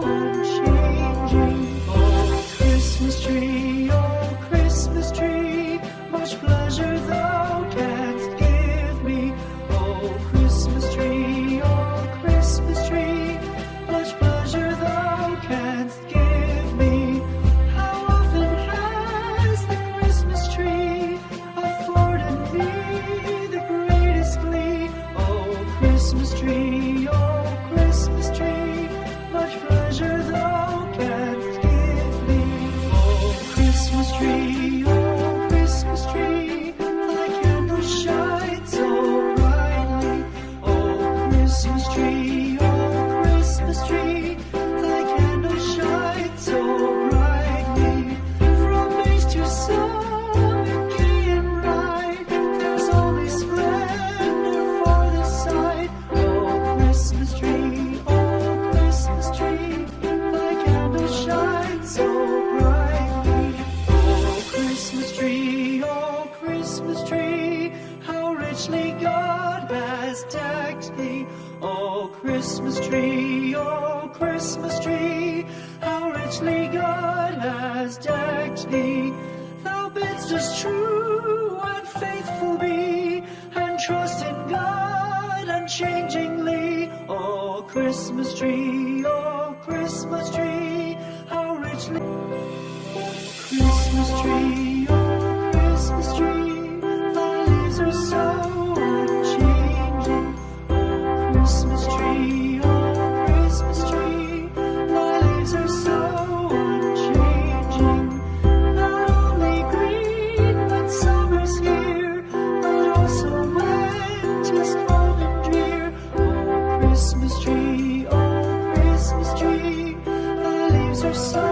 unchanging. Oh, Christmas tree, much pleasure thou canst give me. Oh, Christmas tree, much pleasure thou canst give me. How often has the Christmas tree afforded me the greatest glee? Oh, Christmas tree, much pleasure thou canst give me. Oh, Christmas tree, thy candles shine so brightly. Oh, Christmas tree, thy candles shine so brightly. From base to summit, gay and bright, there's only splendor for the sight. Oh, Christmas tree, thy candles shine so brightly. Oh, Christmas tree, how richly God has decked thee. Oh, Christmas tree, how richly God has decked thee. Thou bidst us true and faithful be, and trust in God unchangingly. Oh, Christmas tree, how richly. Christmas tree, thy leaves are so unchanging. Oh, Christmas tree, thy leaves are so unchanging. Not only green when summer's here, but also when 'tis cold and drear. Oh, Christmas tree, thy leaves are so